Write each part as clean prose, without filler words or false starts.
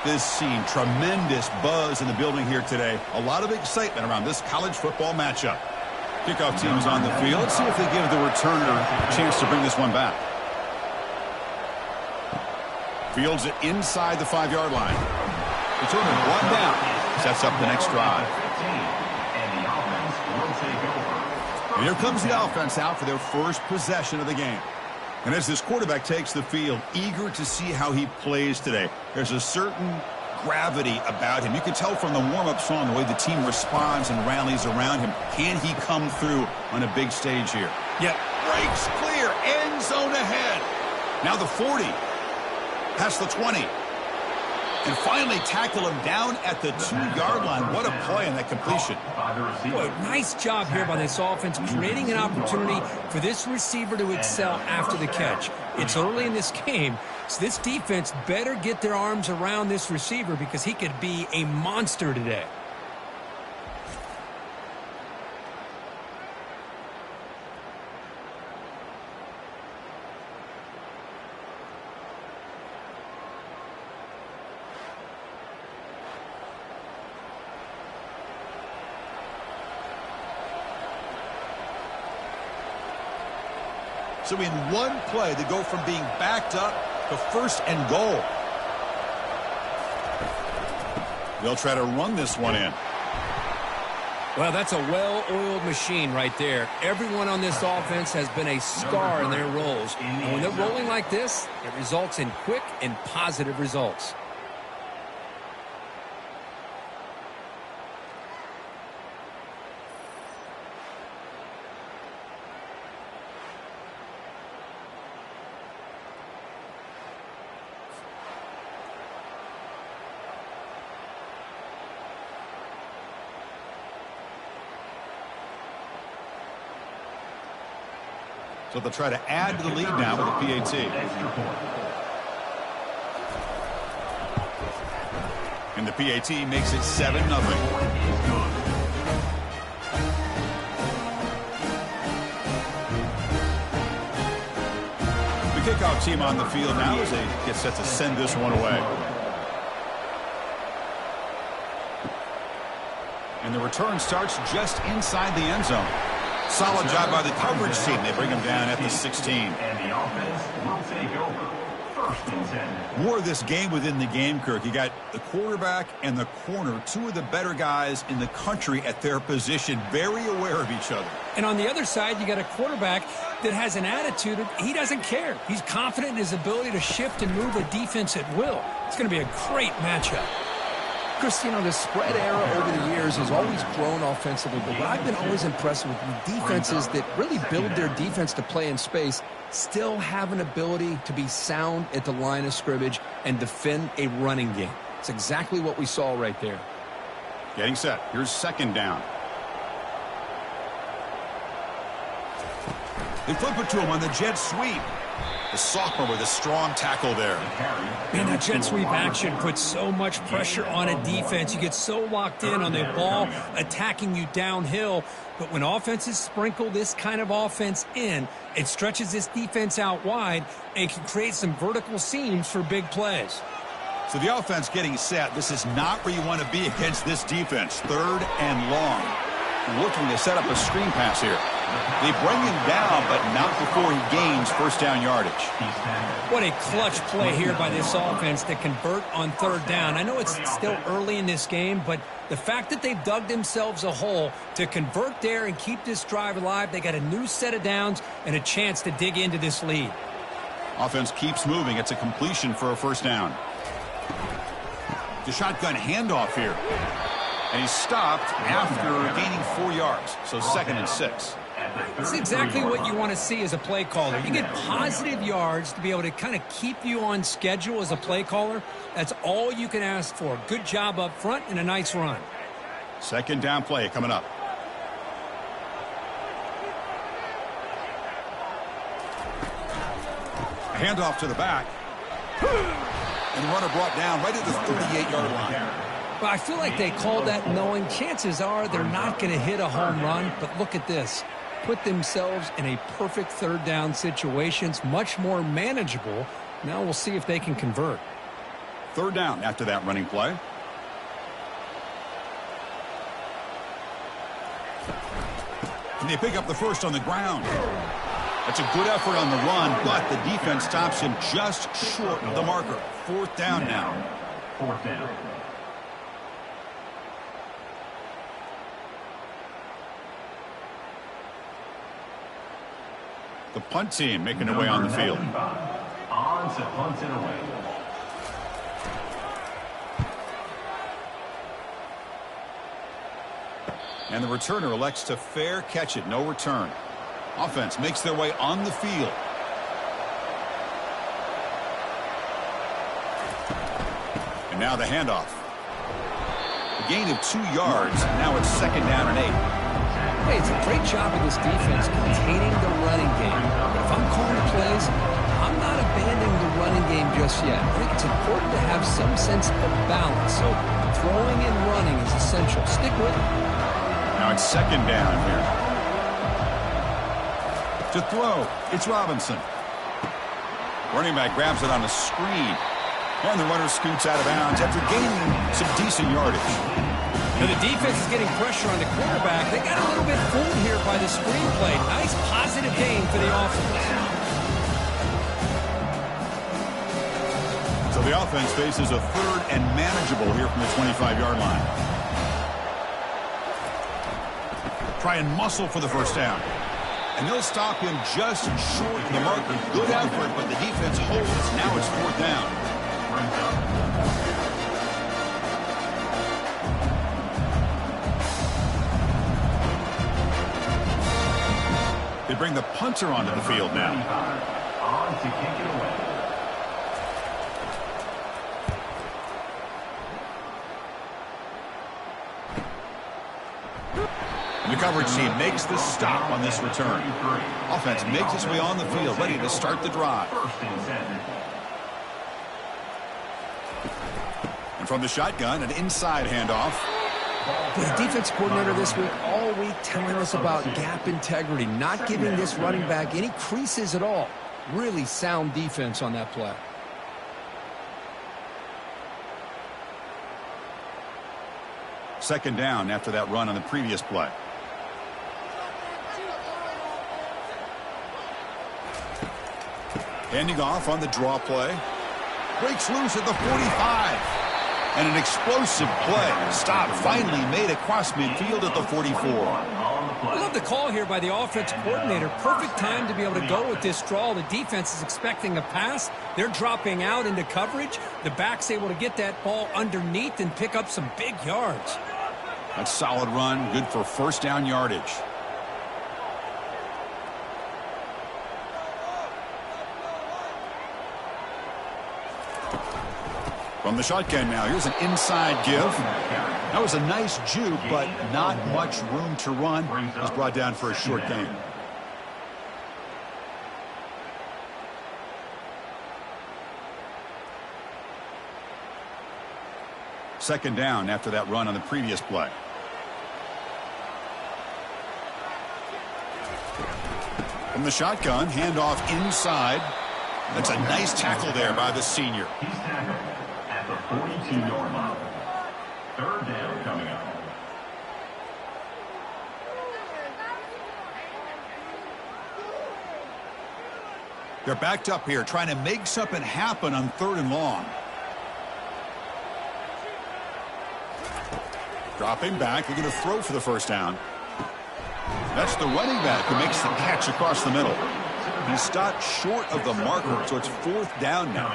this scene. Tremendous buzz in the building here today. A lot of excitement around this college football matchup. Kickoff team is on the field. Let's see if they give the returner a chance to bring this one back. Fields it inside the 5-yard line. Returner brought down. Sets up the next drive. And here comes the offense out for their first possession of the game. And as this quarterback takes the field, eager to see how he plays today. There's a certain gravity about him. You can tell from the warm-up song the way the team responds and rallies around him. Can he come through on a big stage here? Yeah, breaks clear, end zone ahead. Now the 40, past the 20. And finally tackle him down at the 2-yard line. What a play on that completion. Boy, nice job here by this offense, creating an opportunity for this receiver to excel after the catch. It's early in this game, so this defense better get their arms around this receiver because he could be a monster today. So in one play, they go from being backed up to 1st and goal. They'll try to run this one in. Well, that's a well-oiled machine right there. Everyone on this offense has been a star in their roles. And when they're rolling like this, it results in quick and positive results. So they'll try to add to the lead now with a PAT. And the PAT makes it 7-0. The kickoff team on the field now as they get set to send this one away. And the return starts just inside the end zone. Solid job by the coverage team. They bring him down at the 16. And the offense will take over. 1st and 10. More of this game within the game, Kirk. You got the quarterback and the corner, two of the better guys in the country at their position, very aware of each other. And on the other side, you got a quarterback that has an attitude of he doesn't care. He's confident in his ability to shift and move a defense at will. It's going to be a great matchup. Chris, you know, the spread era over the years has always grown offensively, but what I've been always impressed with defenses that really build their defense to play in space still have an ability to be sound at the line of scrimmage and defend a running game. It's exactly what we saw right there. Getting set. Here's 2nd down. They flip it to him on the jet sweep. The sophomore with a strong tackle there. Man, that jet sweep action puts so much pressure on a defense. You get so locked in on the ball attacking you downhill. But when offenses sprinkle this kind of offense in, it stretches this defense out wide and can create some vertical seams for big plays. So the offense getting set. This is not where you want to be against this defense. 3rd and long. Looking to set up a screen pass here. They bring him down, but not before he gains 1st down yardage. What a clutch play here by this offense to convert on 3rd down. I know it's still early in this game, but the fact that they've dug themselves a hole to convert there and keep this drive alive, they got a new set of downs and a chance to dig into this lead. Offense keeps moving. It's a completion for a 1st down. The shotgun handoff here. And he's stopped after gaining 4 yards. So 2nd and 6. That's exactly what you want to see as a play caller. You get positive yards to be able to kind of keep you on schedule as a play caller. That's all you can ask for. Good job up front and a nice run. 2nd down play coming up. A handoff to the back. And the runner brought down right at the 38-yard line. Well, I feel like they called that knowing chances are they're not going to hit a home run. But look at this. Put themselves in a perfect 3rd down situation. It's much more manageable. Now we'll see if they can convert. Third down after that running play. And they pick up the first on the ground. That's a good effort on the run, but the defense stops him just short of the marker. Fourth down now. Fourth down. The punt team making their way on the field. On to punt it away. And the returner elects to fair catch it. No return. Offense makes their way on the field. And now the handoff. A gain of 2 yards. Now it's second down and 8. Hey, it's a great job of this defense containing the running game. But if I'm calling plays, I'm not abandoning the running game just yet. I think it's important to have some sense of balance. So throwing and running is essential. Stick with it. Now it's second down here. To throw, it's Robinson. Running back grabs it on a screen. And the runner scoots out of bounds after gaining some decent yardage. Now the defense is getting pressure on the quarterback. They got a little bit fooled here by the screenplay. Nice positive gain for the offense. So the offense faces a third and manageable here from the 25-yard line. Try and muscle for the first down. And they'll stop him just short of the marker. Good effort, but the defense holds. Now it's fourth down. They bring the punter onto the field now. On to kick it away. And the coverage team makes the stop on this return. Offense makes its way on the field, ready to start the drive. First and 10. And from the shotgun, an inside handoff. The defense coordinator this week, all week telling us about gap integrity, not giving this running back any creases at all. Really sound defense on that play. Second down after that run on the previous play. Handing off on the draw play. Breaks loose at the 45. And an explosive play. Stop finally made across midfield at the 44. I love the call here by the offense coordinator. Perfect time to be able to go with this draw. The defense is expecting a pass. They're dropping out into coverage. The back's able to get that ball underneath and pick up some big yards. That's solid run. Good for first down yardage. From the shotgun now, here's an inside give. That was a nice juke, but not much room to run. He's brought down for a short gain. Second down after that run on the previous play. From the shotgun, handoff inside. That's a nice tackle there by the senior. He's tackled at the 42-yard line. Third down coming up. They're backed up here trying to make something happen on third and long. Dropping back, looking to throw for the first down. That's the running back who makes the catch across the middle. He stopped short of the marker, so it's fourth down now.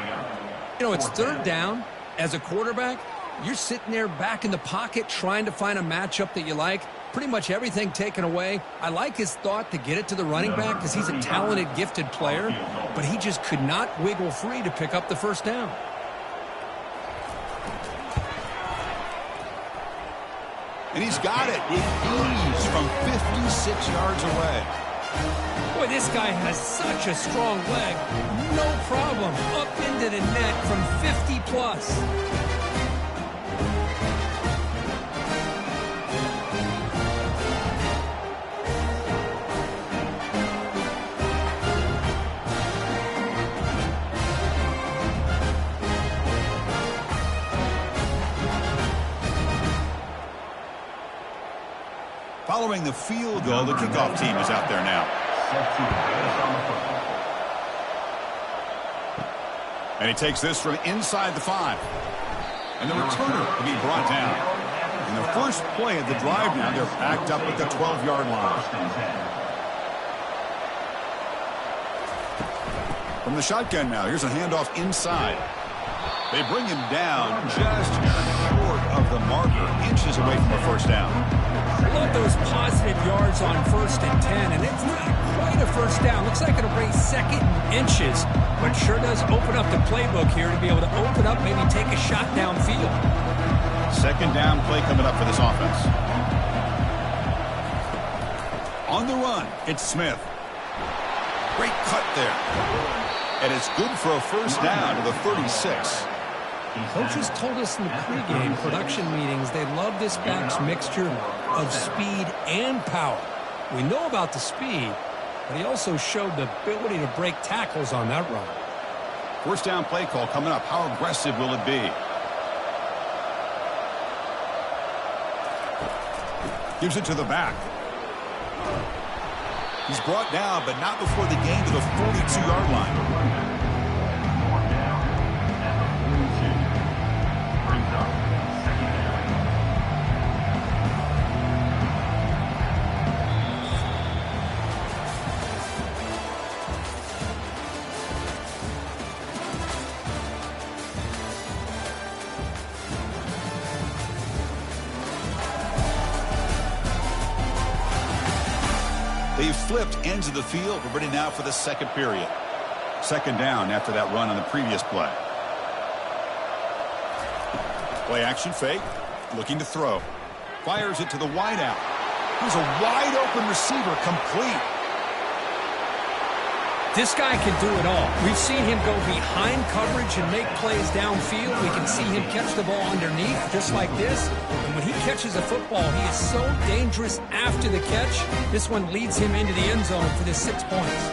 You know, it's third down. As a quarterback, you're sitting there back in the pocket trying to find a matchup that you like. Pretty much everything taken away. I like his thought to get it to the running back because he's a talented, gifted player, but he just could not wiggle free to pick up the first down. And he's got it with ease from 56 yards away. Boy, this guy has such a strong leg. No problem. Up into the net from 50 plus. Following the field goal, the kickoff team is out there now. And he takes this from inside the 5. And the returner will be brought down. In the first play of the drive now, they're backed up at the 12-yard line. From the shotgun now, here's a handoff inside. They bring him down just short of the marker, inches away from a first down. I love those positive yards on 1st and 10, and it's not quite a first down. Looks like it'll bring second inches, but sure does open up the playbook here to be able to open up, maybe take a shot downfield. Second down play coming up for this offense. On the run, it's Smith. Great cut there. And it's good for a first down to the 36. Coaches told us in the pregame production meetings they love this back's mixture of speed and power. We know about the speed, but he also showed the ability to break tackles on that run. First down play call coming up. How aggressive will it be? Gives it to the back. He's brought down, but not before the gain to the 42-yard line. They've flipped ends of the field. We're ready now for the second period. Second down after that run on the previous play. Play action fake. Looking to throw. Fires it to the wideout. Here's a wide open receiver complete. This guy can do it all. We've seen him go behind coverage and make plays downfield. We can see him catch the ball underneath just like this. And when he catches a football, he is so dangerous after the catch. This one leads him into the end zone for the 6 points.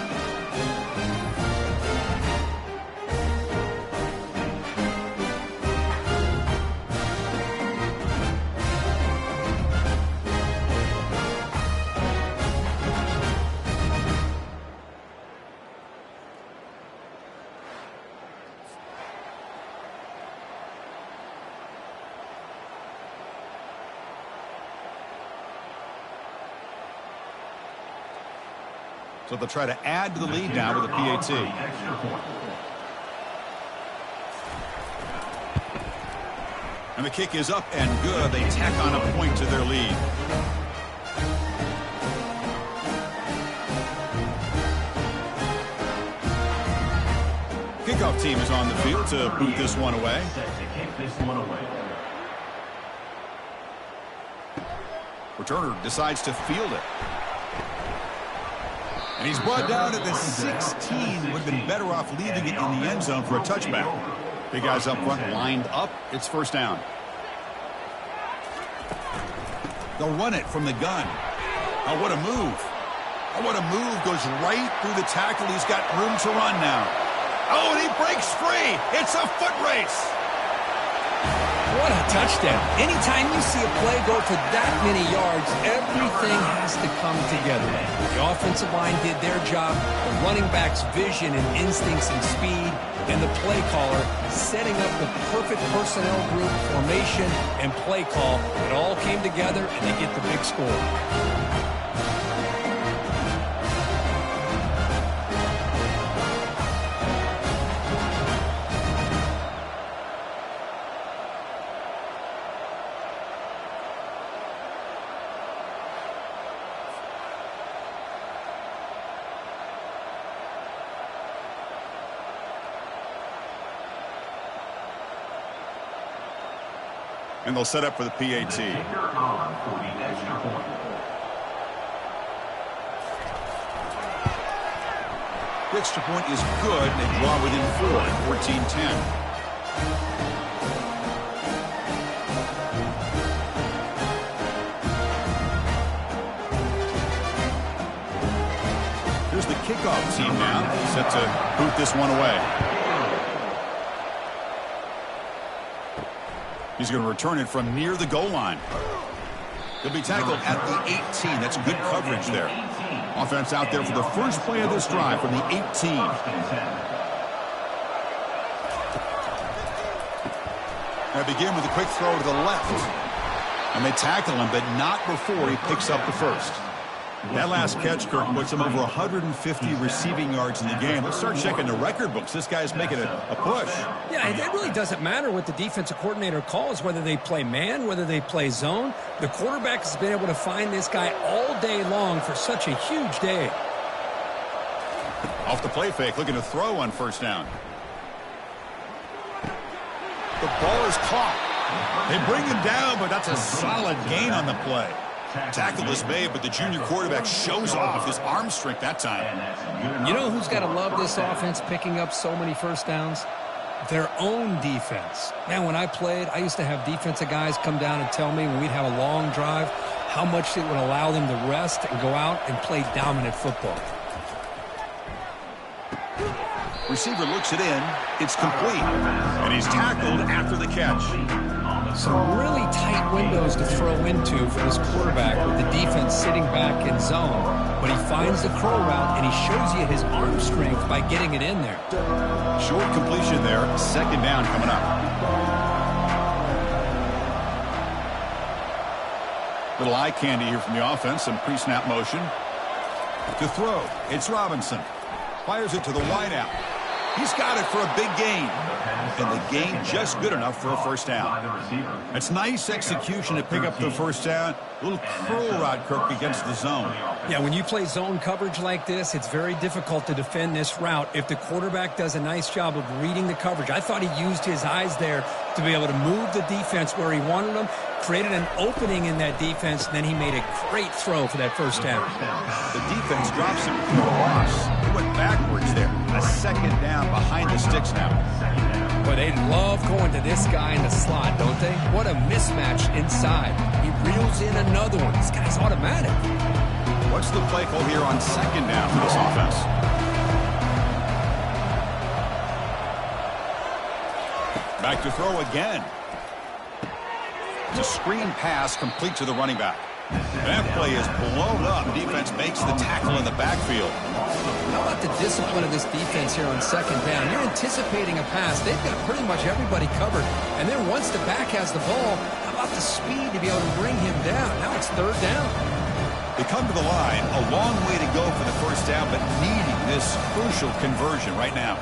So they'll try to add to the lead now with a PAT. And the kick is up and good. They tack on a point to their lead. Kickoff team is on the field to boot this one away. Returner decides to field it. And he's brought down at the 16. Would have been better off leaving it in the end zone for a touchback. Big guys up front lined up. It's first down. They'll run it from the gun. Oh, what a move. Oh, what a move. Goes right through the tackle. He's got room to run now. Oh, and he breaks free. It's a foot race. What a touchdown. Anytime you see a play go for that many yards, everything has to come together. The offensive line did their job, the running back's vision and instincts and speed, and the play caller setting up the perfect personnel group, formation, and play call. It all came together, and they get the big score. And they'll set up for the PAT. The extra point is good. They draw within 4, 14-10. Here's the kickoff team now, set to boot this one away. He's going to return it from near the goal line. He'll be tackled at the 18. That's good coverage there. Offense out there for the first play of this drive from the 18. They begin with a quick throw to the left. And they tackle him, but not before he picks up the first. That last catch, Kirk, puts him over 150 receiving yards in the game. Let's start checking the record books. This guy's making a push. Yeah, it really doesn't matter what the defensive coordinator calls, whether they play man, whether they play zone. The quarterback has been able to find this guy all day long for such a huge day. Off the play fake, looking to throw on first down. The ball is caught. They bring him down, but that's a solid gain on the play. Tackle is made, but the junior quarterback shows off his arm strength that time. You know who's got to love this offense picking up so many first downs? Their own defense. Man, when I played, I used to have defensive guys come down and tell me when we'd have a long drive how much it would allow them to rest and go out and play dominant football. Receiver looks it in. It's complete. And he's tackled after the catch. Some really tight windows to throw into for this quarterback with the defense sitting back in zone. But he finds the curl route, and he shows you his arm strength by getting it in there. Short completion there. Second down coming up. Little eye candy here from the offense. Some pre-snap motion. To throw, it's Robinson. Fires it to the wideout. He's got it for a big gain. And the gain just good enough for a first down. That's nice execution to pick up the first down. A little curl route, Kirk, against the zone. Yeah, when you play zone coverage like this, it's very difficult to defend this route if the quarterback does a nice job of reading the coverage. I thought he used his eyes there to be able to move the defense where he wanted them, created an opening in that defense, and then he made a great throw for that first down. The defense drops him for a loss. He went backwards there. A second down behind the sticks now. But they love going to this guy in the slot, don't they? What a mismatch inside. He reels in another one. This guy's automatic. What's the play call here on second down for this offense? Back to throw again. It's a screen pass complete to the running back. That play is blown up. Defense makes the tackle in the backfield. How about the discipline of this defense here on second down? You're anticipating a pass. They've got pretty much everybody covered. And then once the back has the ball, how about the speed to be able to bring him down? Now it's third down. They come to the line. A long way to go for the first down, but needing this crucial conversion right now.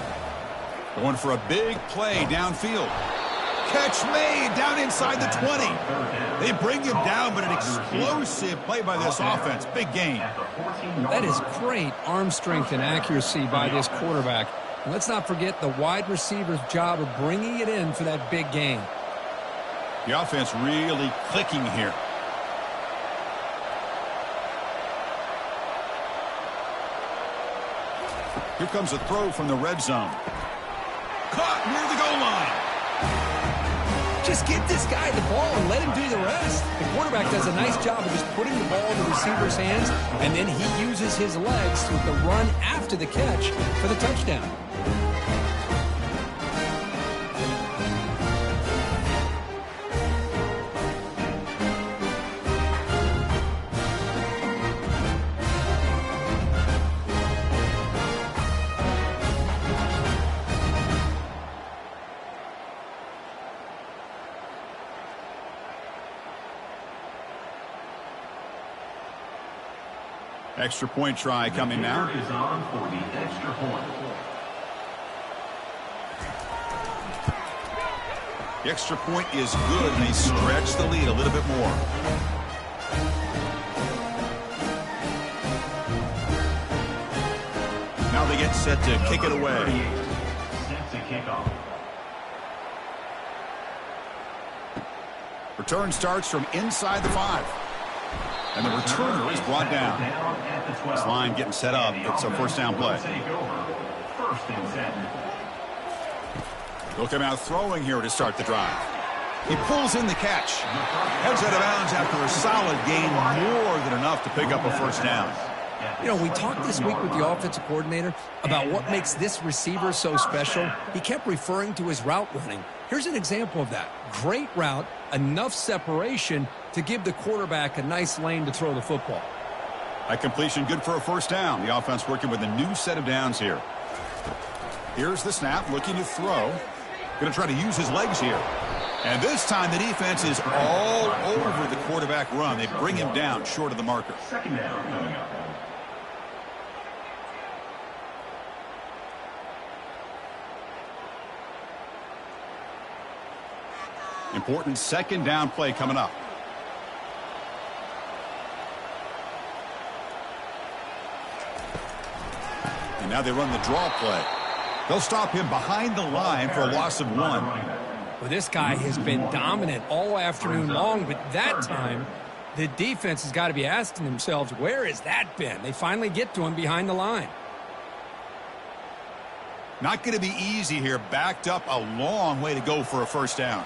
Going for a big play downfield. Catch made down inside the 20. They bring him down, but an explosive play by this offense. Big gain. That is great arm strength and accuracy by this quarterback. And let's not forget the wide receiver's job of bringing it in for that big gain. The offense really clicking here. Here comes a throw from the red zone. Caught near the goal line. Just get this guy the ball and let him do the rest. The quarterback does a nice job of just putting the ball in the receiver's hands, and then he uses his legs with the run after the catch for the touchdown. Extra point try coming now. Is on for the extra point. The extra point is good, and they stretch the lead a little bit more. Now they get set to kick it away. Set to kick off. Return starts from inside the 5. And the returner is brought down. This line getting set up. It's a first down play. First and 10. They'll come out throwing here to start the drive. He pulls in the catch. Heads out of bounds after a solid gain, more than enough to pick up a first down. You know, we talked this week with the offensive coordinator about what makes this receiver so special. He kept referring to his route running. Here's an example of that. Great route, enough separation to give the quarterback a nice lane to throw the football. A completion good for a first down. The offense working with a new set of downs here. Here's the snap, looking to throw. Going to try to use his legs here. And this time the defense is all over the quarterback run. They bring him down short of the marker. Second down coming up. Important second down play coming up. And now they run the draw play. They'll stop him behind the line for a loss of 1. Well, this guy has been dominant all afternoon long, but that time the defense has got to be asking themselves, where has that been? They finally get to him behind the line. Not going to be easy here. Backed up a long way to go for a first down.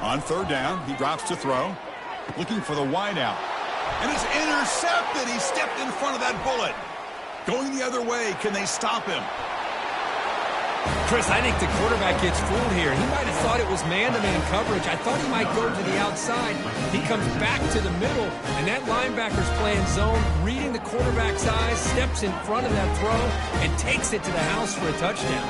On third down, he drops to throw. Looking for the wideout. And it's intercepted. He stepped in front of that bullet. Going the other way. Can they stop him? Chris, I think the quarterback gets fooled here. He might have thought it was man-to-man coverage. I thought he might go to the outside. He comes back to the middle, and that linebacker's playing zone, reading the quarterback's eyes, steps in front of that throw, and takes it to the house for a touchdown.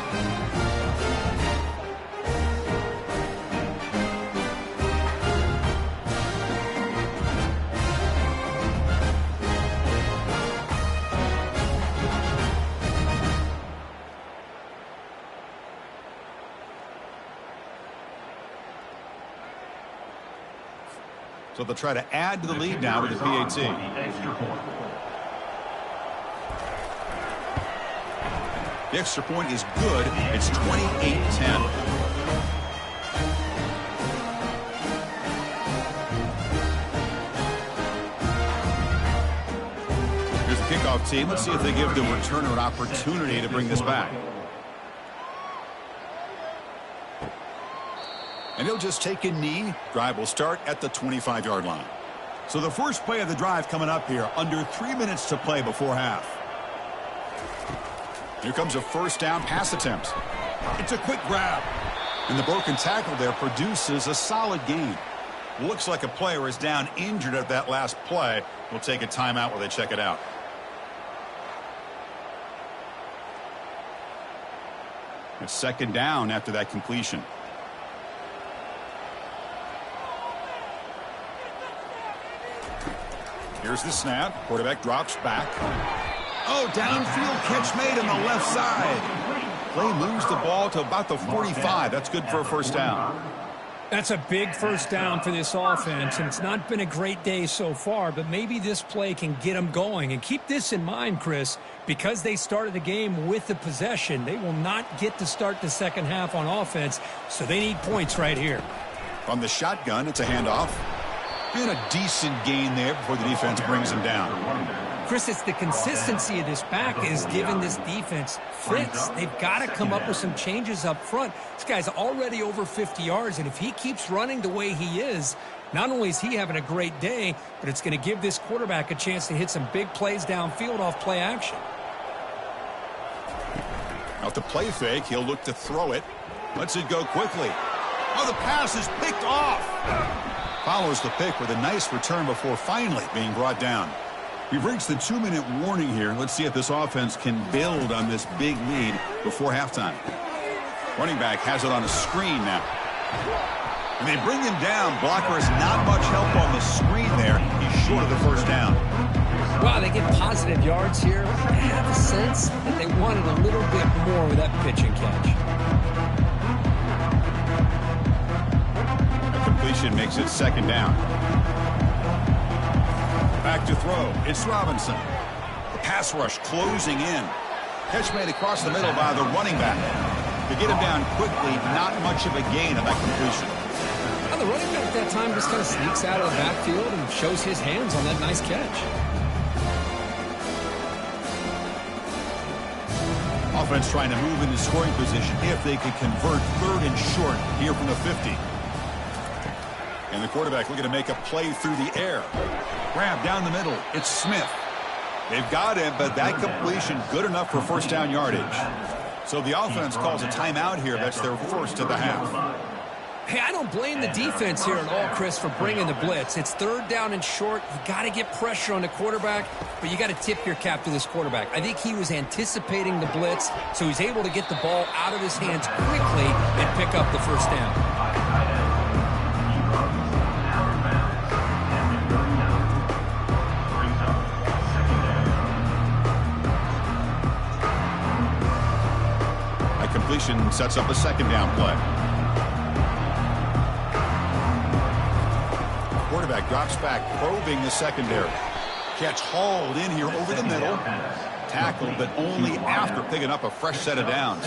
So they'll try to add to the lead now with the PAT. The extra point is good. It's 28-10. Here's the kickoff team. Let's see if they give the returner an opportunity to bring this back. And he'll just take a knee. Drive will start at the 25-yard line. So the first play of the drive coming up here. Under 3 minutes to play before half. Here comes a first down pass attempt. It's a quick grab. And the broken tackle there produces a solid gain. Looks like a player is down injured at that last play. We'll take a timeout while they check it out. It's second down after that completion. Here's the snap. Quarterback drops back. Oh, downfield catch made on the left side. Play moves the ball to about the 45. That's good for a first down. That's a big first down for this offense, and it's not been a great day so far, but maybe this play can get them going. And keep this in mind, Chris, because they started the game with the possession, they will not get to start the second half on offense, so they need points right here. From the shotgun, it's a handoff. And a decent gain there before the defense brings him down. Chris, it's the consistency of this back is giving this defense fits. They've got to come up with some changes up front. This guy's already over 50 yards, and if he keeps running the way he is, not only is he having a great day, but it's going to give this quarterback a chance to hit some big plays downfield off play action. Off the play fake, he'll look to throw it. Lets it go quickly. Oh, the pass is picked off. Follows the pick with a nice return before finally being brought down. We've reached the 2-minute warning here. Let's see if this offense can build on this big lead before halftime. Running back has it on a screen now. And they bring him down. Blocker has not much help on the screen there. He's short of the first down. Wow, they get positive yards here. I have a sense that they wanted a little bit more with that pitch and catch. Completion makes it second down. Back to throw. It's Robinson. The pass rush closing in. Catch made across the middle by the running back. To get him down quickly, not much of a gain on that completion. Well, the running back at that time just kind of sneaks out of the backfield and shows his hands on that nice catch. Offense trying to move into scoring position if they could convert third and short here from the 50. And the quarterback looking to make a play through the air. Grab down the middle. It's Smith. They've got him, but that completion good enough for first down yardage. So the offense calls a timeout here. That's their first of the half. Hey, I don't blame the defense here at all, Chris, for bringing the blitz. It's third down and short. You got to get pressure on the quarterback, but you got to tip your cap to this quarterback. I think he was anticipating the blitz, so he's able to get the ball out of his hands quickly and pick up the first down. That completion sets up a second down play. Quarterback drops back, probing the secondary. Catch hauled in here over the middle. Tackled, but only after picking up a fresh set of downs.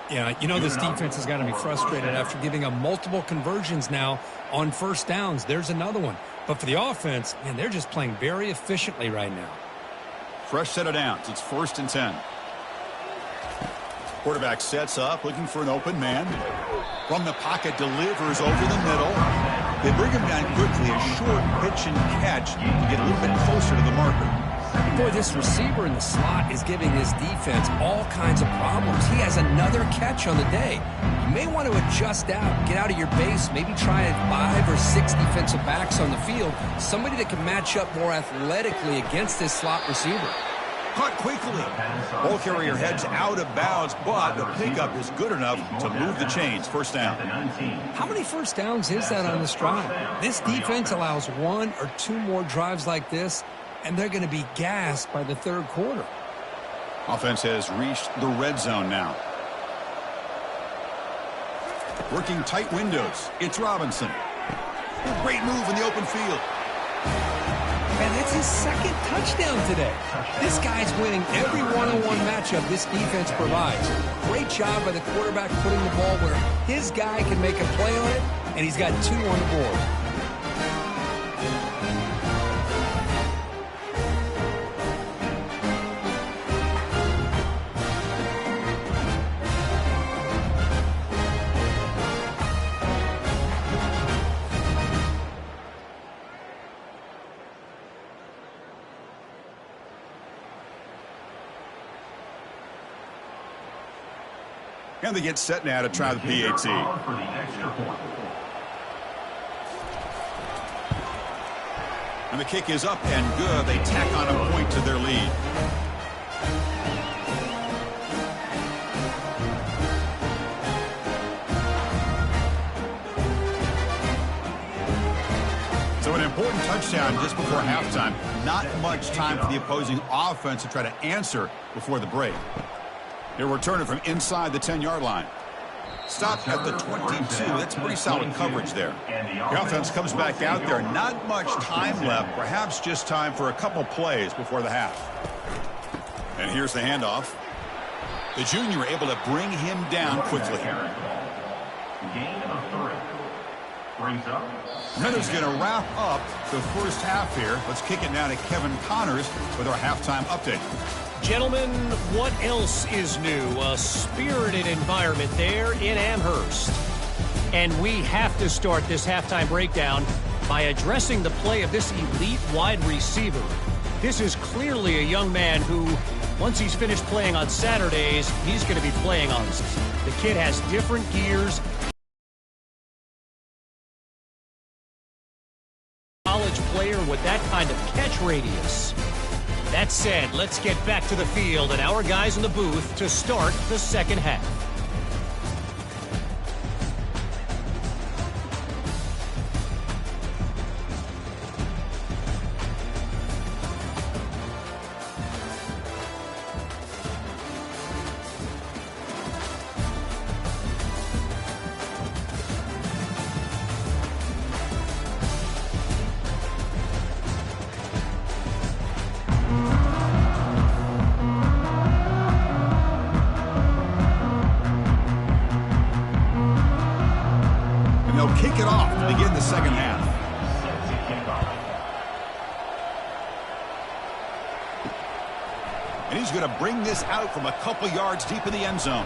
Yeah, you know this defense has got to be frustrated after giving up multiple conversions now on first downs. There's another one. But for the offense, man, they're just playing very efficiently right now. Fresh set of downs. It's 1st and 10. Quarterback sets up, looking for an open man. From the pocket, delivers over the middle. They bring him down quickly, a short pitch and catch to get a little bit closer to the marker. Boy, this receiver in the slot is giving this defense all kinds of problems. He has another catch on the day. You may want to adjust out, get out of your base, maybe try 5 or 6 defensive backs on the field, somebody that can match up more athletically against this slot receiver. Caught quickly. Ball carrier heads out of bounds, but the pickup is good enough to move the chains. First down. How many first downs is that on this drive? This defense allows 1 or 2 more drives like this, and they're going to be gassed by the third quarter. Offense has reached the red zone now. Working tight windows. It's Robinson. Great move in the open field. And that's his second touchdown today. This guy's winning every one-on-one matchup this defense provides. Great job by the quarterback putting the ball where his guy can make a play on it, and he's got 2 on the board. And they get set now to try the PAT. And the kick is up and good. They tack on a point to their lead. So an important touchdown just before halftime. Not much time for the opposing offense to try to answer before the break. He'll return it from inside the 10-yard line. Stop at the 22. That's pretty solid coverage there. The offense comes back out there. Not much time left. Perhaps just time for a couple plays before the half. And here's the handoff. The junior able to bring him down quickly. Gain of 3. Brings up. Miller's going to wrap up the first half here. Let's kick it now to Kevin Connors with our halftime update. Gentlemen, what else is new? A spirited environment there in Amherst. And we have to start this halftime breakdown by addressing the play of this elite wide receiver. This is clearly a young man who, once he's finished playing on Saturdays, he's going to be playing on Sundays. The kid has different gears. College player with that kind of catch radius. That said, let's get back to the field and our guys in the booth to start the second half. Kick it off to begin the second half. And he's going to bring this out from a couple yards deep in the end zone.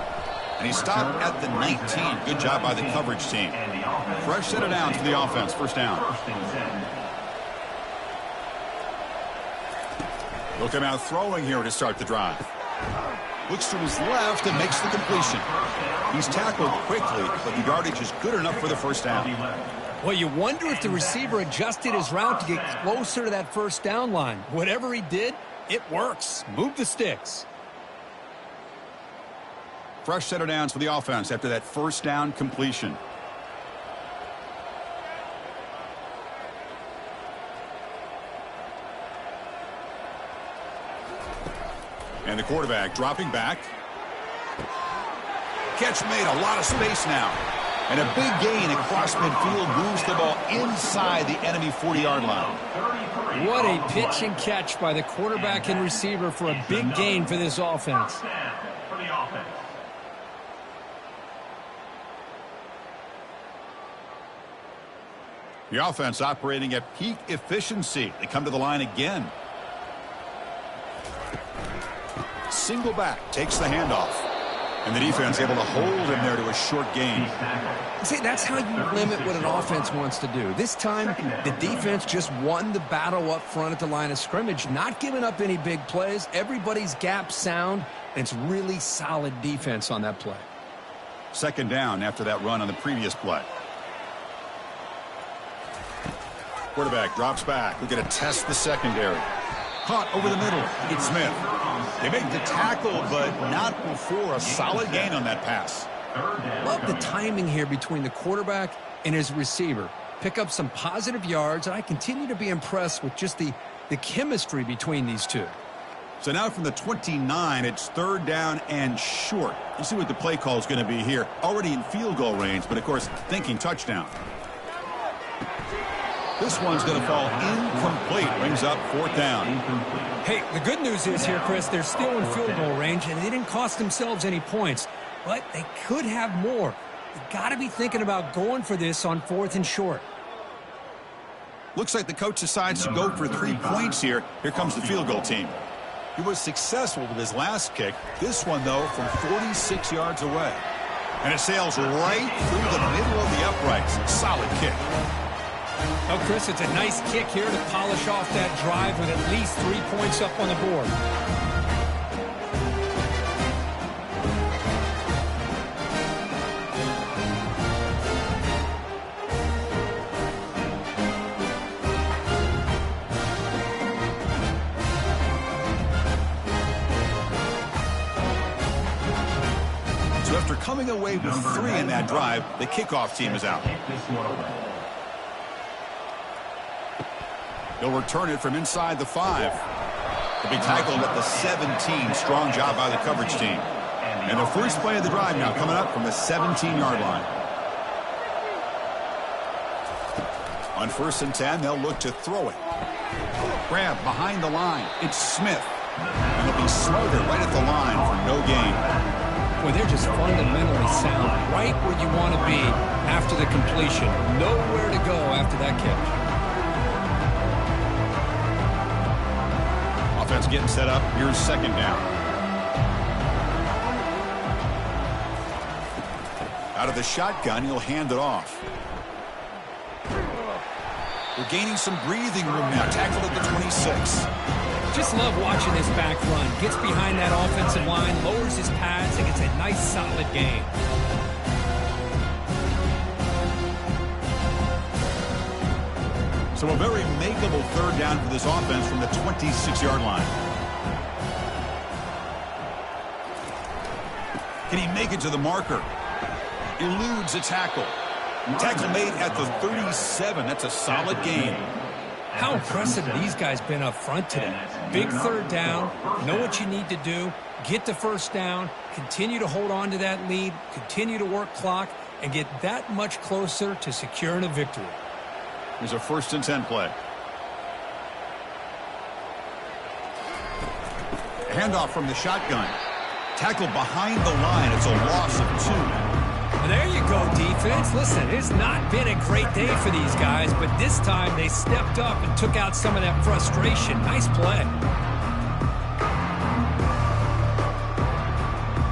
And he stopped at the 19. Good job by the coverage team. Fresh set of downs for the offense. First down. Look him out throwing here to start the drive. Looks to his left and makes the completion. He's tackled quickly, but the yardage is good enough for the first down. Well, you wonder if the receiver adjusted his route to get closer to that first down line. Whatever he did, it works. Move the sticks. Fresh set of downs for the offense after that first down completion. And the quarterback dropping back. Catch made, a lot of space now. And a big gain across midfield moves the ball inside the enemy 40-yard line. What a pitch and catch by the quarterback and receiver for a big gain for this offense. The offense operating at peak efficiency. They come to the line again. Single back, takes the handoff. And the defense able to hold him there to a short gain. See, that's how you limit what an offense wants to do. This time, the defense just won the battle up front at the line of scrimmage, not giving up any big plays. Everybody's gap sound, and it's really solid defense on that play. Second down after that run on the previous play. Quarterback drops back. We're going to test the secondary. Caught over the middle. It's Smith. They make the tackle, but not before a solid gain on that pass. Love the timing here between the quarterback and his receiver. Pick up some positive yards, and I continue to be impressed with just the chemistry between these two. So now from the 29, it's third down and short. You see what the play call is going to be here. Already in field goal range, but of course thinking touchdown. This one's going to fall incomplete. Brings up fourth down. Hey, the good news is here, Chris, they're still in field goal range, and they didn't cost themselves any points. But they could have more. You got to be thinking about going for this on fourth and short. Looks like the coach decides to go for 3 points here. Here comes the field goal team. He was successful with his last kick. This one, though, from 46 yards away. And it sails right through the middle of the uprights. Solid kick. Oh, Chris, it's a nice kick here to polish off that drive with at least 3 points up on the board. So after coming away with 3 in that drive, the kickoff team is out. He'll return it from inside the 5. He'll be tackled at the 17. Strong job by the coverage team. And the first play of the drive now coming up from the 17-yard line. On 1st and 10, they'll look to throw it. Grab behind the line. It's Smith. And he'll be smothered right at the line for no gain. Well, they're just fundamentally sound, right where you want to be after the completion. Nowhere to go after that catch. Offense getting set up. Here's second down. Out of the shotgun, he'll hand it off. We're gaining some breathing room now. Tackled at the 26. Just love watching this back run. Gets behind that offensive line, lowers his pads, and gets a nice solid gain. So a very makeable third down for this offense from the 26-yard line. Can he make it to the marker? Eludes a tackle. Tackle made at the 37. That's a solid gain. How impressive these guys been up front today. Big third down, know what you need to do, get the first down, continue to hold on to that lead, continue to work clock, and get that much closer to securing a victory. Here's a 1st and 10 play. Handoff from the shotgun. Tackle behind the line. It's a loss of 2. Well, there you go, defense. Listen, it's not been a great day for these guys, but this time they stepped up and took out some of that frustration. Nice play.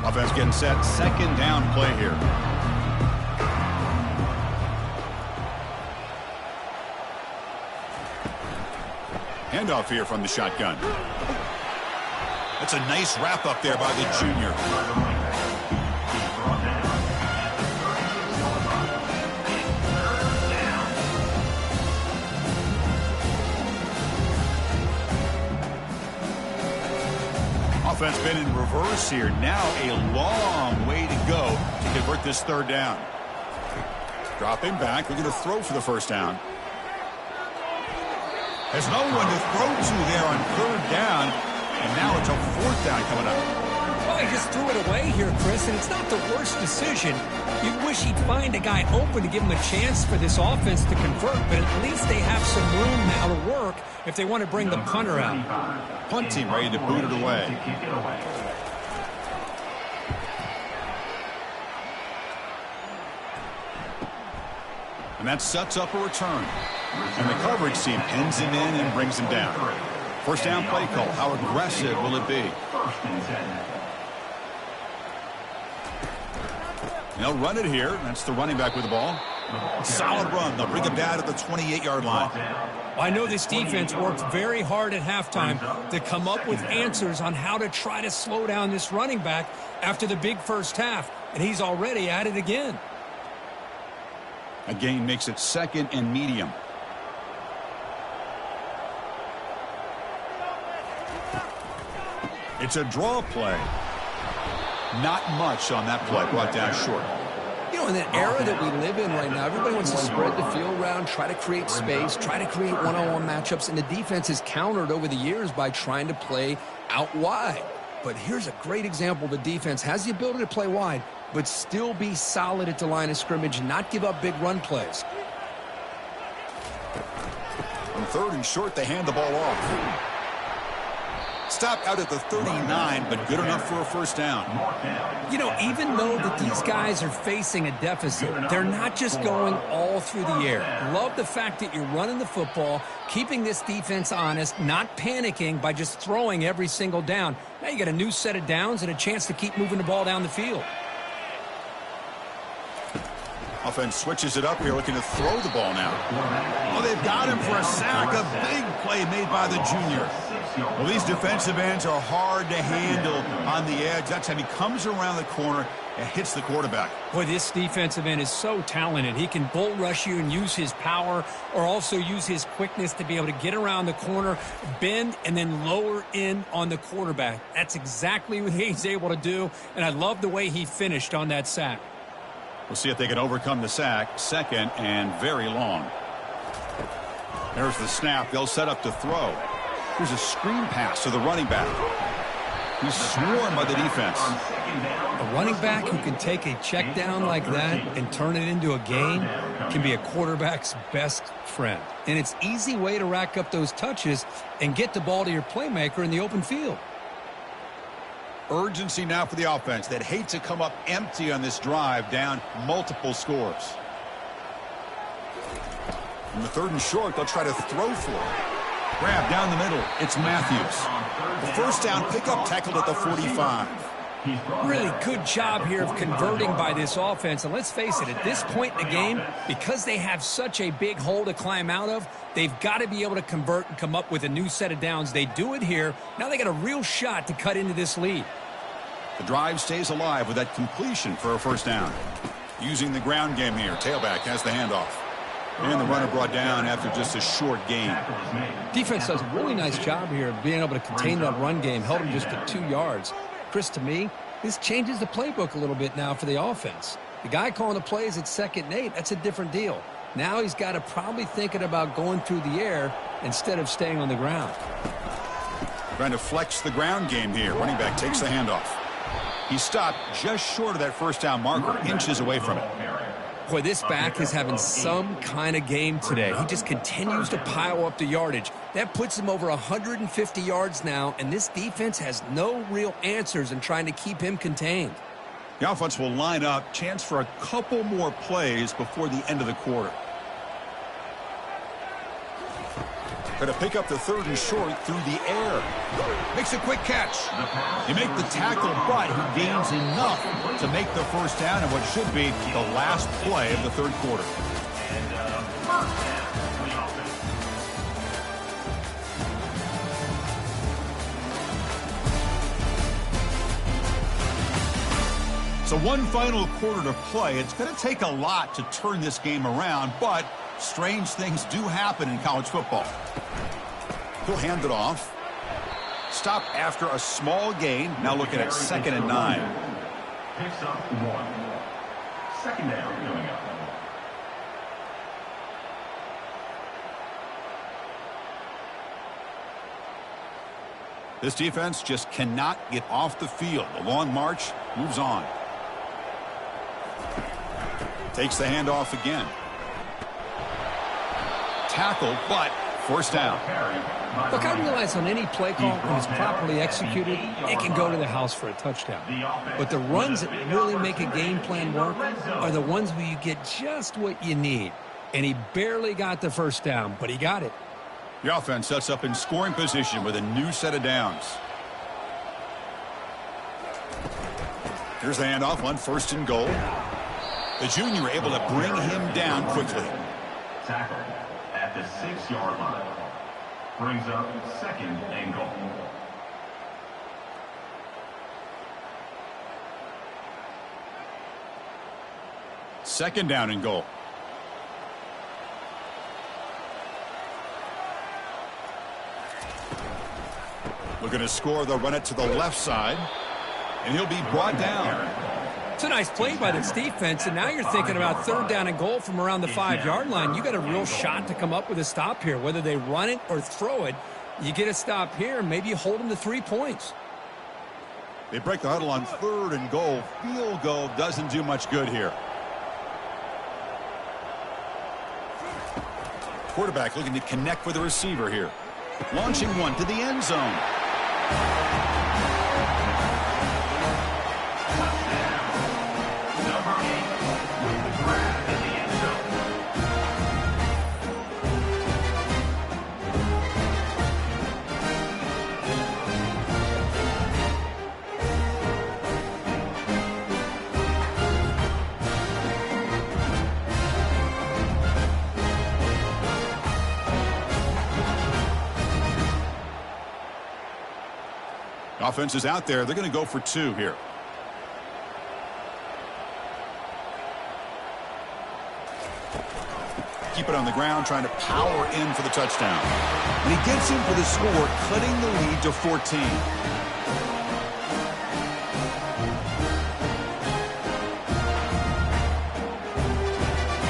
Offense getting set. Second down play here. Handoff here from the shotgun. That's a nice wrap-up there by the junior. Offense been in reverse here. Now a long way to go to convert this third down. Dropping back, looking to throw for the first down. There's no one to throw to there on third down, and now it's a fourth down coming up. Well, he just threw it away here, Chris, and it's not the worst decision. You wish he'd find a guy open to give him a chance for this offense to convert, but at least they have some room now to work if they want to bring the punter out. Punt team ready to boot it away. And that sets up a return. And the coverage team pins him in and brings him down. First down play call. How aggressive will it be? They'll run it here. That's the running back with the ball. Solid run. They'll bring him down at the 28-yard line. Well, I know this defense worked very hard at halftime to come up with answers on how to try to slow down this running back after the big first half, and he's already at it again. A gain makes it second and medium. It's a draw play. Not much on that play, brought down short. You know, in that era that we live in right now, everybody wants to spread the field around, try to create space, try to create one-on-one matchups, and the defense has countered over the years by trying to play out wide. But here's a great example. The defense has the ability to play wide, but still be solid at the line of scrimmage and not give up big run plays. On third and short, they hand the ball off. Stopped out at the 39, but good enough for a first down. You know, even though that these guys are facing a deficit, they're not just going all through the air. Love the fact that you're running the football, keeping this defense honest, not panicking by just throwing every single down. Now you got a new set of downs and a chance to keep moving the ball down the field. Offense switches it up here, looking to throw the ball now. Oh, they've got him for a sack. A big play made by the junior. Well, these defensive ends are hard to handle on the edge. That time he comes around the corner and hits the quarterback. Boy, this defensive end is so talented. He can bull rush you and use his power, or also use his quickness to be able to get around the corner, bend, and then lower in on the quarterback. That's exactly what he's able to do, and I love the way he finished on that sack. We'll see if they can overcome the sack. Second and very long. There's the snap. They'll set up to throw. Here's a screen pass to the running back. He's swarmed by the defense. A running back who can take a check down like that and turn it into a gain can be a quarterback's best friend. And it's an easy way to rack up those touches and get the ball to your playmaker in the open field. Urgency now for the offense. They'd hate to come up empty on this drive, down multiple scores. On the third and short, they'll try to throw for it. Grab down the middle. It's Matthews. The first down pickup tackled at the 45. Really good job here of converting by this offense. And let's face it, at this point in the game, because they have such a big hole to climb out of, they've got to be able to convert and come up with a new set of downs. They do it here. Now they got a real shot to cut into this lead. The drive stays alive with that completion for a first down. Using the ground game here. Tailback has the handoff. And the runner brought down after just a short gain. Defense does a really nice job here of being able to contain that run game. Held him just to 2 yards. Chris, to me, this changes the playbook a little bit now for the offense. The guy calling the plays at 2nd and 8, that's a different deal. Now he's got to probably thinking about going through the air instead of staying on the ground. Trying to flex the ground game here. Running back takes the handoff. He stopped just short of that first down marker, inches away from it. Boy, this back is having some kind of game today. He just continues to pile up the yardage. That puts him over 150 yards now, and this defense has no real answers in trying to keep him contained. The offense will line up. Chance for a couple more plays before the end of the quarter. Going to pick up the third and short through the air. Makes a quick catch. You make the tackle, but he gains enough to make the first down in what should be the last play of the third quarter. So one final quarter to play. It's going to take a lot to turn this game around, but strange things do happen in college football. He'll hand it off. Stop after a small gain. Now looking at 2nd and 9. Picks up 1. Second down coming up. This defense just cannot get off the field. The long march moves on. Takes the handoff again. Tackled, but forced down. Look, I realize on any play call, when it's properly executed, it can go to the house for a touchdown. But the runs that really make a game plan work are the ones where you get just what you need. And he barely got the first down, but he got it. The offense sets up in scoring position with a new set of downs. Here's the handoff on 1st and goal. The junior able to bring him down quickly. Tackle at the 6-yard line. Brings up 2nd and goal. Second down and goal. Looking to score. They'll run it to the left side. And he'll be brought down. It's a nice play by this defense, and now you're thinking about 3rd down and goal from around the 5-yard line. You got a real shot to come up with a stop here. Whether they run it or throw it, you get a stop here, and maybe you hold them to 3 points. They break the huddle on 3rd and goal. Field goal doesn't do much good here. Quarterback looking to connect with the receiver here. Launching one to the end zone. Offense is out there. They're going to go for 2 here. Keep it on the ground, trying to power in for the touchdown. And he gets in for the score, cutting the lead to 14.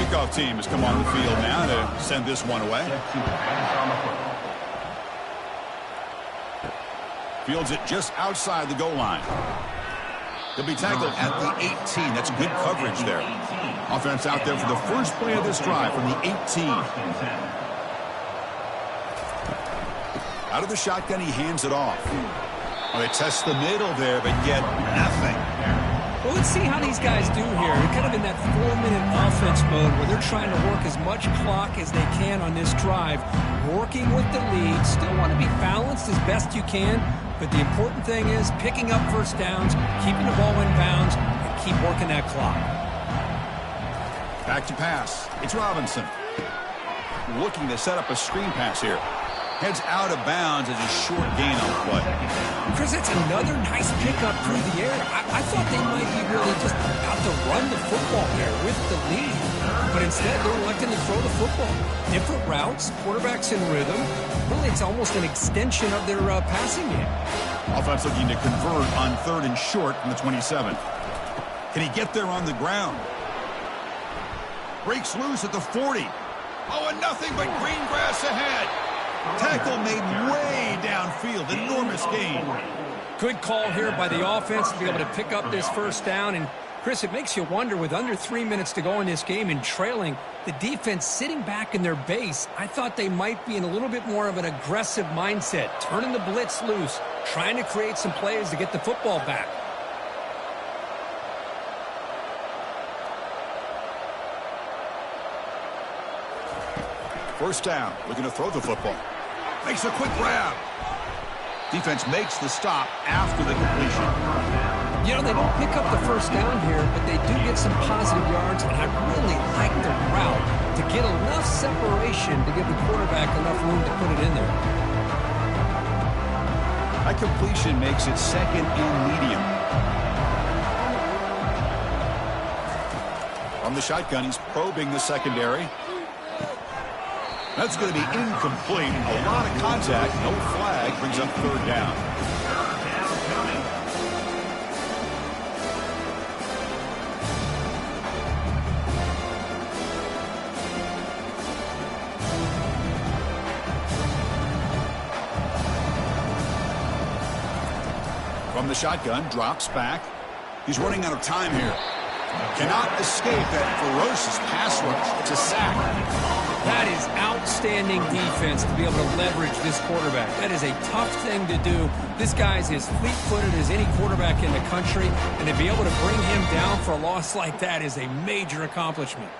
Kickoff team has come on the field now to send this one away. Fields it just outside the goal line. He'll be tackled at the 18. That's good coverage there. Offense out there for the first play of this drive from the 18. Out of the shotgun, he hands it off. Well, they test the middle there, but get nothing. Well, let's see how these guys do here. They're kind of in that 4-minute offense mode where they're trying to work as much clock as they can on this drive, working with the lead. Still want to be balanced as best you can, but the important thing is picking up first downs, keeping the ball in bounds, and keep working that clock. Back to pass. It's Robinson. Looking to set up a screen pass here. Heads out of bounds as a short gain on the play. Chris, it's another nice pickup through the air. I thought they might be really just about to run the football here with the lead. But instead, they're electing to throw the football. Different routes, quarterbacks in rhythm. Really, it's almost an extension of their passing game. Offense looking to convert on 3rd and short from the 27. Can he get there on the ground? Breaks loose at the 40. Oh, and nothing but green grass ahead. Tackle made way downfield. Enormous gain. Good call here by the offense to be able to pick up this first down. And, Chris, it makes you wonder, with under 3 minutes to go in this game and trailing, the defense sitting back in their base, I thought they might be in a little bit more of an aggressive mindset, turning the blitz loose, trying to create some plays to get the football back. First down, looking to throw the football. Makes a quick grab. Defense makes the stop after the completion. You know, they don't pick up the first down here, but they do get some positive yards, and I really like the route to get enough separation to give the quarterback enough room to put it in there. That completion makes it 2nd and medium. From the shotgun, he's probing the secondary. That's going to be incomplete. A lot of contact, no flag, brings up third down. From the shotgun, drops back. He's running out of time here. Cannot escape that ferocious pass rush. It's a sack. That is outstanding defense to be able to leverage this quarterback. That is a tough thing to do. This guy's as fleet-footed as any quarterback in the country, and to be able to bring him down for a loss like that is a major accomplishment.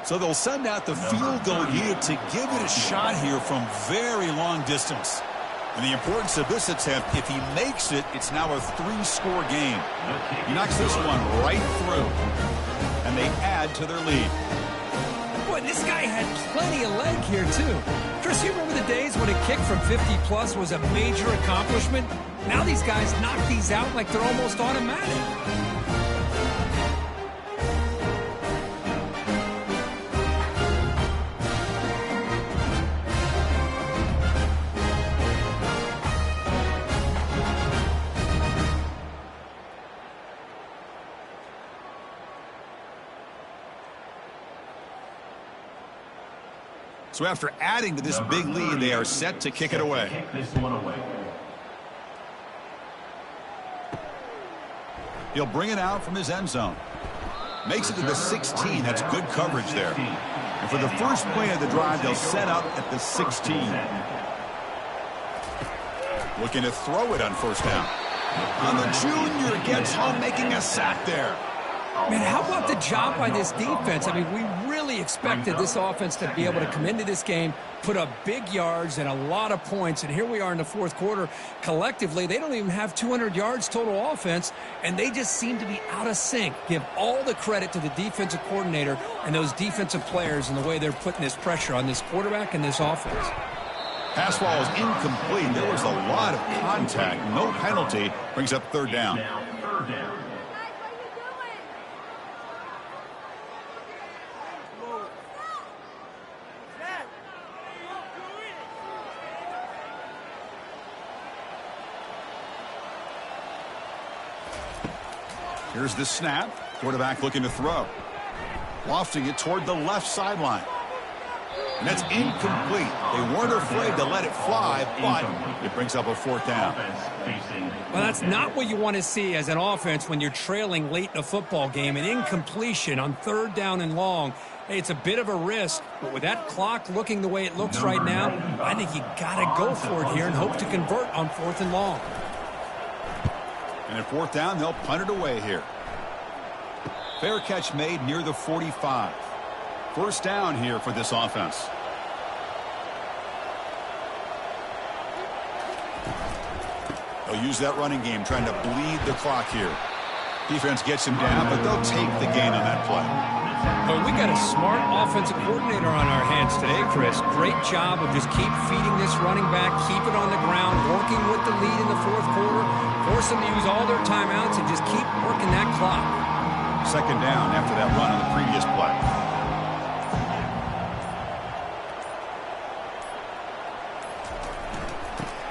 So they'll send out the field goal unit to give it a shot here from very long distance. And the importance of this attempt, if he makes it, it's now a 3-score game. He knocks this one right through, and they add to their lead. Boy, this guy had plenty of leg here, too. Chris, you remember the days when a kick from 50-plus was a major accomplishment? Now these guys knock these out like they're almost automatic. So after adding to this big lead, they are set to kick it away. He'll bring it out from his end zone. Makes it to the 16. That's good coverage there. And for the first play of the drive, they'll set up at the 16. Looking to throw it on first down. And the junior gets home, making a sack there. Man, how about the job by this defense? I mean, we really expected this offense to be able to come into this game, put up big yards and a lot of points, and here we are in the fourth quarter. Collectively, they don't even have 200 yards total offense, and they just seem to be out of sync. Give all the credit to the defensive coordinator and those defensive players and the way they're putting this pressure on this quarterback and this offense. Pass ball is incomplete. There was a lot of contact. No penalty. Brings up third down. Here's the snap. Quarterback looking to throw. Lofting it toward the left sideline. And that's incomplete. They weren't afraid to let it fly, but it brings up a fourth down. Well, that's not what you want to see as an offense when you're trailing late in a football game. An incompletion on third down and long. Hey, it's a bit of a risk, but with that clock looking the way it looks right now, I think you got to go for it here and hope to convert on fourth and long. And at fourth down, they'll punt it away here. Fair catch made near the 45. First down here for this offense. They'll use that running game, trying to bleed the clock here. Defense gets him down, but they'll take the gain on that play. Well, we got a smart offensive coordinator on our hands today, Chris. Great job of just keep feeding this running back, keep it on the ground, working with the lead in the fourth quarter, force them to use all their timeouts, and just keep working that clock. Second down after that run on the previous play.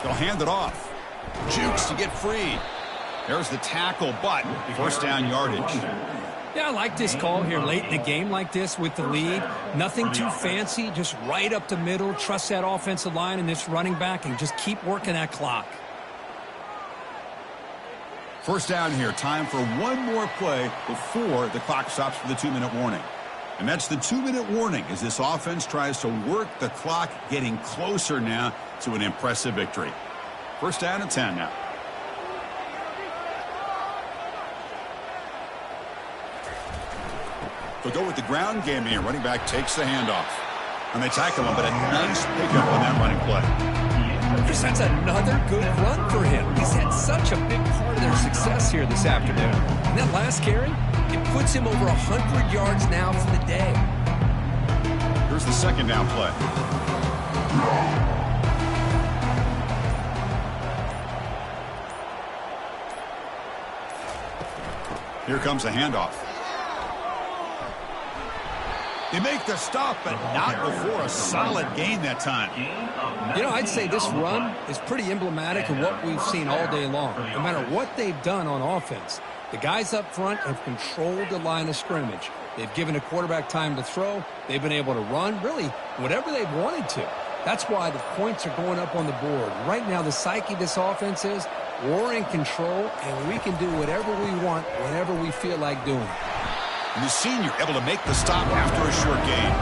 They'll hand it off. Jukes to get free. There's the tackle, but first down yardage. Yeah, I like this call here late in the game like this with the lead. Nothing too fancy, just right up the middle. Trust that offensive line and this running back and just keep working that clock. First down here. Time for one more play before the clock stops for the 2-minute warning. And that's the 2-minute warning as this offense tries to work the clock, getting closer now to an impressive victory. First down and 10 now. They'll go with the ground game here. Running back takes the handoff. And they tackle him, but a nice pickup on that running play. Chris, that's another good run for him. He's had such a big part of their success here this afternoon. And that last carry, it puts him over 100 yards now for the day. Here's the second down play. Here comes a handoff. They make the stop, but not before a solid gain that time. You know, I'd say this run is pretty emblematic of what we've seen all day long. No matter what they've done on offense, the guys up front have controlled the line of scrimmage. They've given the quarterback time to throw. They've been able to run, really, whatever they've wanted to. That's why the points are going up on the board. Right now, the psyche of this offense is we're in control, and we can do whatever we want whenever we feel like doing it. And the senior able to make the stop after a short gain.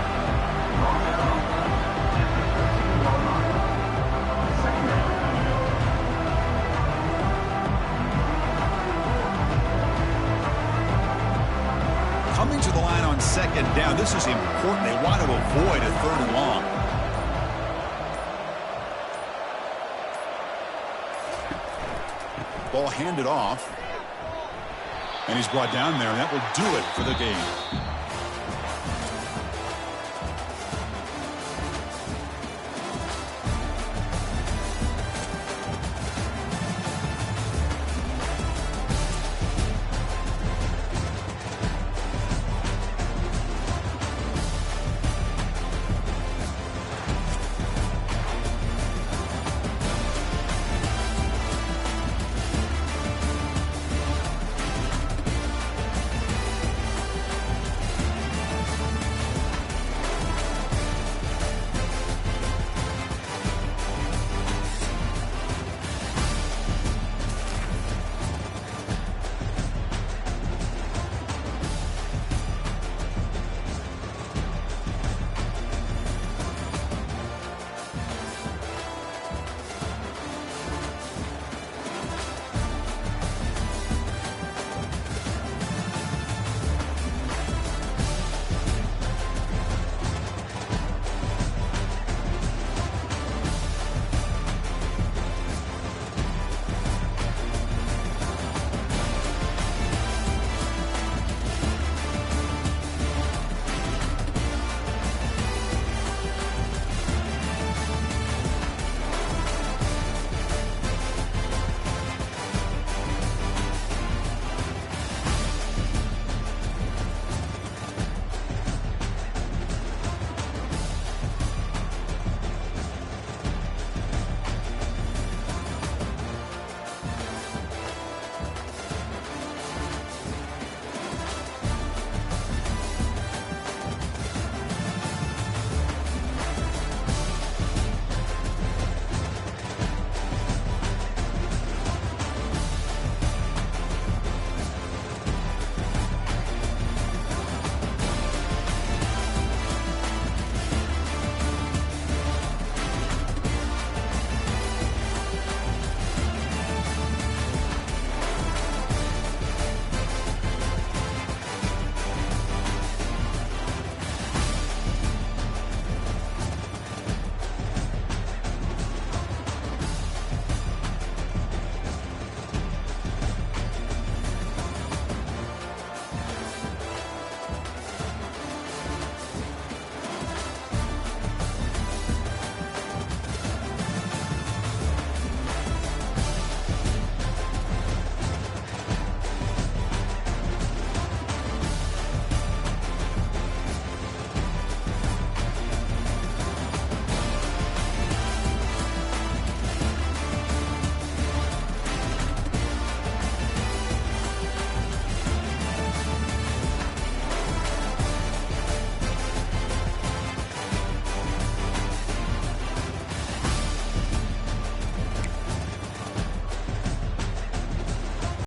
Coming to the line on second down, this is important. They want to avoid a 3rd and long. Ball handed off. And he's brought down there, and that will do it for the game.